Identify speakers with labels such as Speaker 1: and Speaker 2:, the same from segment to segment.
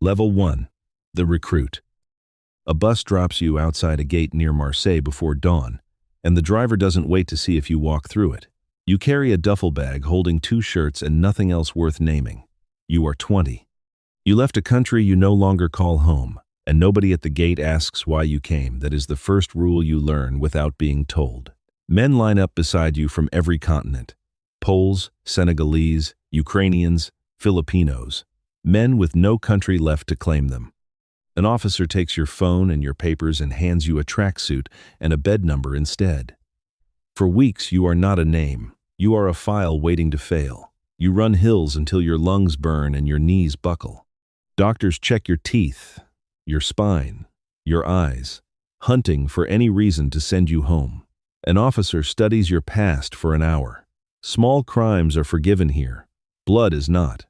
Speaker 1: Level 1. The Recruit. A bus drops you outside a gate near Marseille before dawn, and the driver doesn't wait to see if you walk through it. You carry a duffel bag holding 2 shirts and nothing else worth naming. You are 20. You left a country you no longer call home, and nobody at the gate asks why you came. That is the first rule you learn without being told. Men line up beside you from every continent. Poles, Senegalese, Ukrainians, Filipinos. Men with no country left to claim them. An officer takes your phone and your papers and hands you a tracksuit and a bed number instead. For weeks you are not a name. You are a file waiting to fail. You run hills until your lungs burn and your knees buckle. Doctors check your teeth, your spine, your eyes, hunting for any reason to send you home. An officer studies your past for an hour. Small crimes are forgiven here. Blood is not.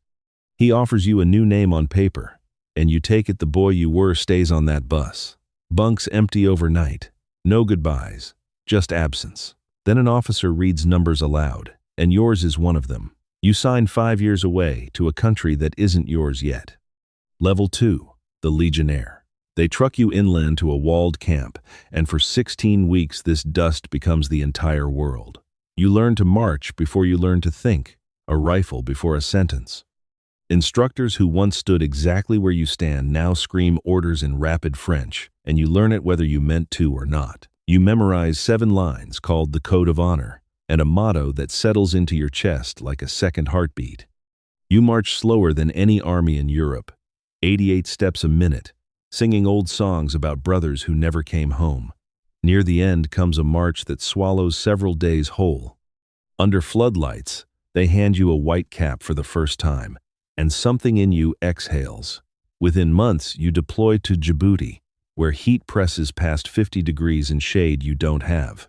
Speaker 1: He offers you a new name on paper, and you take it. The boy you were stays on that bus. Bunks empty overnight. No goodbyes, just absence. Then an officer reads numbers aloud, and yours is one of them. You sign 5 years away to a country that isn't yours yet. Level 2. The Legionnaire. They truck you inland to a walled camp, and for 16 weeks this dust becomes the entire world. You learn to march before you learn to think, a rifle before a sentence. Instructors who once stood exactly where you stand now scream orders in rapid French, and you learn it whether you meant to or not. You memorize 7 lines called the Code of Honor, and a motto that settles into your chest like a second heartbeat. You march slower than any army in Europe, 88 steps a minute, singing old songs about brothers who never came home. Near the end comes a march that swallows several days whole. Under floodlights, they hand you a white cap for the first time, and something in you exhales. Within months, you deploy to Djibouti, where heat presses past 50 degrees in shade you don't have.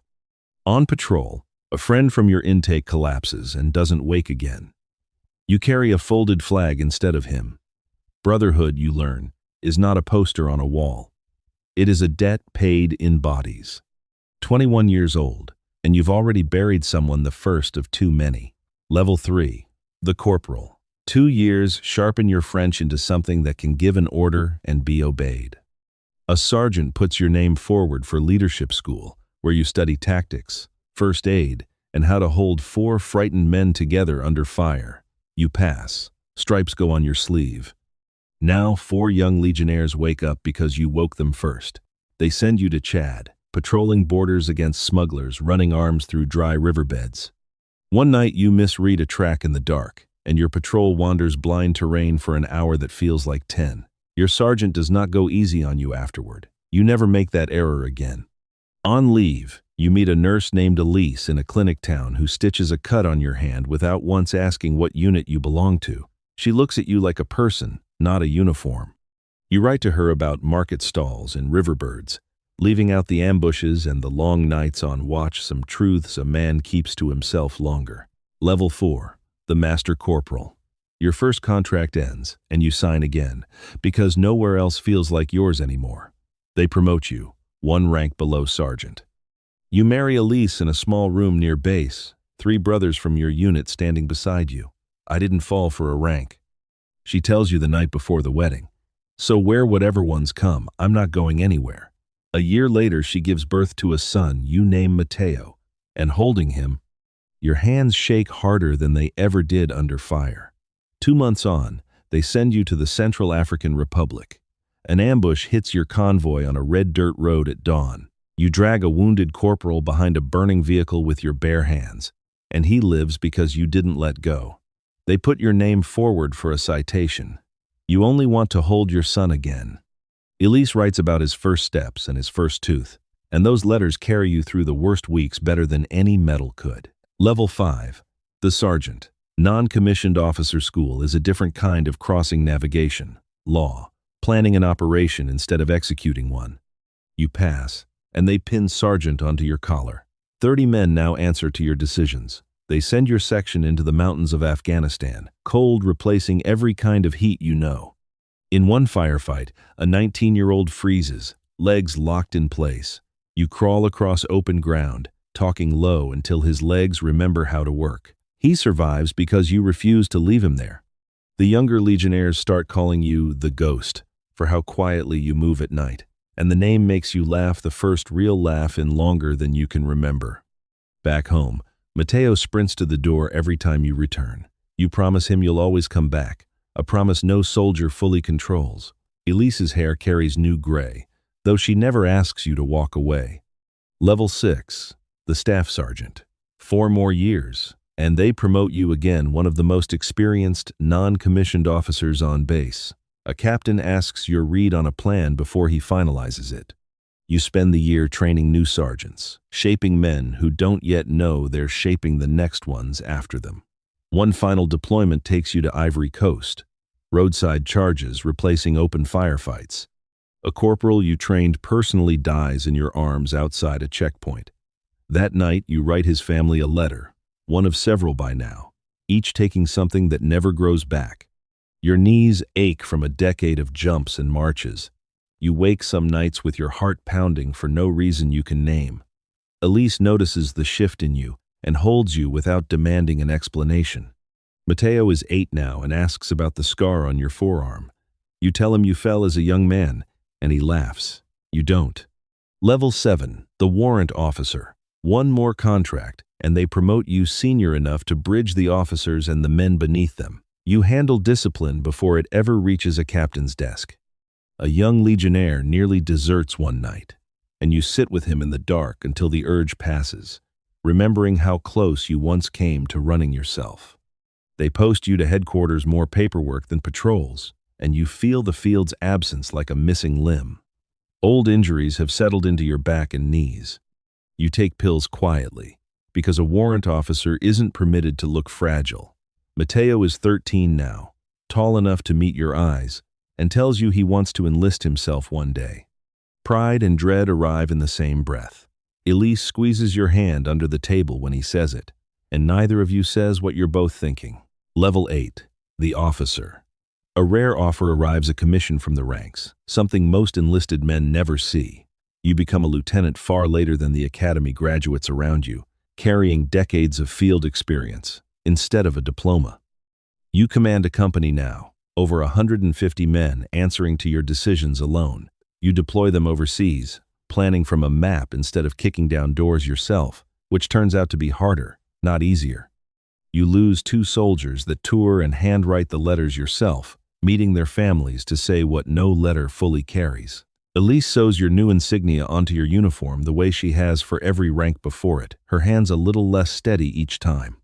Speaker 1: On patrol, a friend from your intake collapses and doesn't wake again. You carry a folded flag instead of him. Brotherhood, you learn, is not a poster on a wall. It is a debt paid in bodies. 21 years old, and you've already buried someone, the first of too many. Level 3. The Corporal. 2 years sharpen your French into something that can give an order and be obeyed. A sergeant puts your name forward for leadership school, where you study tactics, first aid, and how to hold 4 frightened men together under fire. You pass. Stripes go on your sleeve. Now 4 young legionnaires wake up because you woke them first. They send you to Chad, patrolling borders against smugglers, running arms through dry riverbeds. One night you misread a track in the dark, and your patrol wanders blind terrain for an hour that feels like 10. Your sergeant does not go easy on you afterward. You never make that error again. On leave, you meet a nurse named Elise in a clinic town who stitches a cut on your hand without once asking what unit you belong to. She looks at you like a person, not a uniform. You write to her about market stalls and riverbirds, leaving out the ambushes and the long nights on watch, some truths a man keeps to himself longer. Level 4. The Master Corporal. Your first contract ends, and you sign again, because nowhere else feels like yours anymore. They promote you, 1 rank below sergeant. You marry Elise in a small room near base, 3 brothers from your unit standing beside you. I didn't fall for a rank. She tells you the night before the wedding. So wear whatever ones come, I'm not going anywhere. A year later, she gives birth to a son you name Matteo, and holding him, your hands shake harder than they ever did under fire. 2 months on, they send you to the Central African Republic. An ambush hits your convoy on a red dirt road at dawn. You drag a wounded corporal behind a burning vehicle with your bare hands, and he lives because you didn't let go. They put your name forward for a citation. You only want to hold your son again. Elise writes about his first steps and his first tooth, and those letters carry you through the worst weeks better than any medal could. Level 5. The Sergeant. Non-commissioned officer school is a different kind of crossing navigation, law, planning an operation instead of executing one. You pass, and they pin sergeant onto your collar. 30 men now answer to your decisions. They send your section into the mountains of Afghanistan, cold replacing every kind of heat you know. In one firefight, a 19-year-old freezes, legs locked in place. You crawl across open ground, talking low until his legs remember how to work. He survives because you refuse to leave him there. The younger Legionnaires start calling you the Ghost for how quietly you move at night, and the name makes you laugh the first real laugh in longer than you can remember. Back home, Matteo sprints to the door every time you return. You promise him you'll always come back, a promise no soldier fully controls. Elise's hair carries new gray, though she never asks you to walk away. Level 6, the Staff Sergeant. 4 more years, and they promote you again, one of the most experienced, non-commissioned officers on base. A captain asks your read on a plan before he finalizes it. You spend the year training new sergeants, shaping men who don't yet know they're shaping the next ones after them. One final deployment takes you to Ivory Coast. Roadside charges replacing open firefights. A corporal you trained personally dies in your arms outside a checkpoint. That night, you write his family a letter, one of several by now, each taking something that never grows back. Your knees ache from a decade of jumps and marches. You wake some nights with your heart pounding for no reason you can name. Elise notices the shift in you and holds you without demanding an explanation. Matteo is 8 now and asks about the scar on your forearm. You tell him you fell as a young man, and he laughs. You don't. Level 7, the Warrant Officer. 1 more contract, and they promote you senior enough to bridge the officers and the men beneath them. You handle discipline before it ever reaches a captain's desk. A young Legionnaire nearly deserts one night, and you sit with him in the dark until the urge passes, remembering how close you once came to running yourself. They post you to headquarters, more paperwork than patrols, and you feel the field's absence like a missing limb. Old injuries have settled into your back and knees. You take pills quietly, because a warrant officer isn't permitted to look fragile. Matteo is 13 now, tall enough to meet your eyes, and tells you he wants to enlist himself one day. Pride and dread arrive in the same breath. Elise squeezes your hand under the table when he says it, and neither of you says what you're both thinking. Level 8, the Officer. A rare offer arrives, a commission from the ranks, something most enlisted men never see. You become a lieutenant far later than the academy graduates around you, carrying decades of field experience instead of a diploma. You command a company now, over 150 men answering to your decisions alone. You deploy them overseas, planning from a map instead of kicking down doors yourself, which turns out to be harder, not easier. You lose 2 soldiers that tour and handwrite the letters yourself, meeting their families to say what no letter fully carries. Elise sews your new insignia onto your uniform the way she has for every rank before it, her hands a little less steady each time.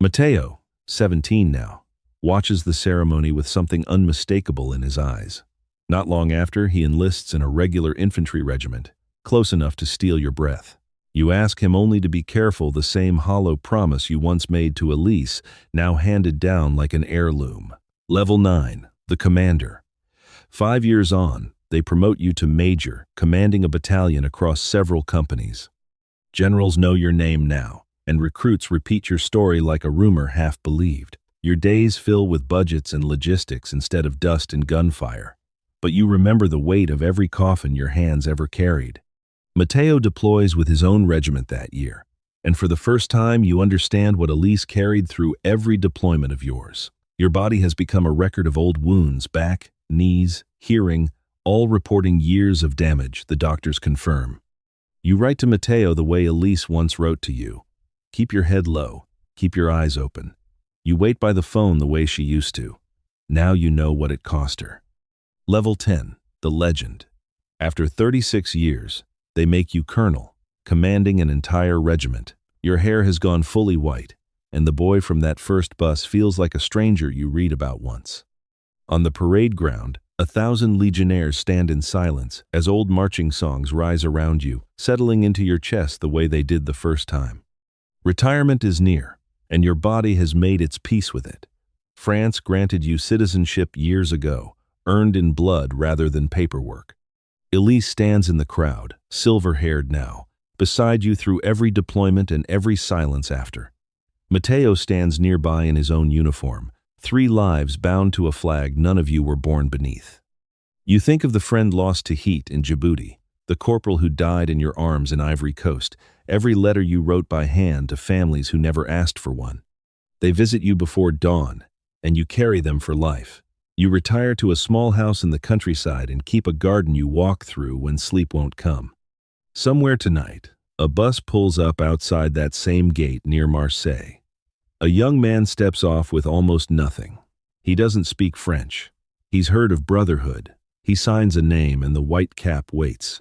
Speaker 1: Matteo, 17 now, watches the ceremony with something unmistakable in his eyes. Not long after, he enlists in a regular infantry regiment, close enough to steal your breath. You ask him only to be careful, the same hollow promise you once made to Elise, now handed down like an heirloom. Level 9, the Commander. 5 years on, they promote you to Major, commanding a battalion across several companies. Generals know your name now, and recruits repeat your story like a rumor half believed. Your days fill with budgets and logistics instead of dust and gunfire. But you remember the weight of every coffin your hands ever carried. Matteo deploys with his own regiment that year, and for the first time you understand what Elise carried through every deployment of yours. Your body has become a record of old wounds, back, knees, hearing, all reporting years of damage, the doctors confirm. You write to Matteo the way Elise once wrote to you. Keep your head low, keep your eyes open. You wait by the phone the way she used to. Now you know what it cost her. Level 10, the Legend. After 36 years, they make you colonel, commanding an entire regiment. Your hair has gone fully white, and the boy from that first bus feels like a stranger you read about once. On the parade ground, 1,000 Legionnaires stand in silence as old marching songs rise around you, settling into your chest the way they did the first time. Retirement is near, and your body has made its peace with it. France granted you citizenship years ago, earned in blood rather than paperwork. Elise stands in the crowd, silver-haired now, beside you through every deployment and every silence after. Matteo stands nearby in his own uniform, 3 lives bound to a flag none of you were born beneath. You think of the friend lost to heat in Djibouti, the corporal who died in your arms in Ivory Coast, every letter you wrote by hand to families who never asked for one. They visit you before dawn, and you carry them for life. You retire to a small house in the countryside and keep a garden you walk through when sleep won't come. Somewhere tonight, a bus pulls up outside that same gate near Marseille. A young man steps off with almost nothing. He doesn't speak French. He's heard of brotherhood. He signs a name and the white cap waits.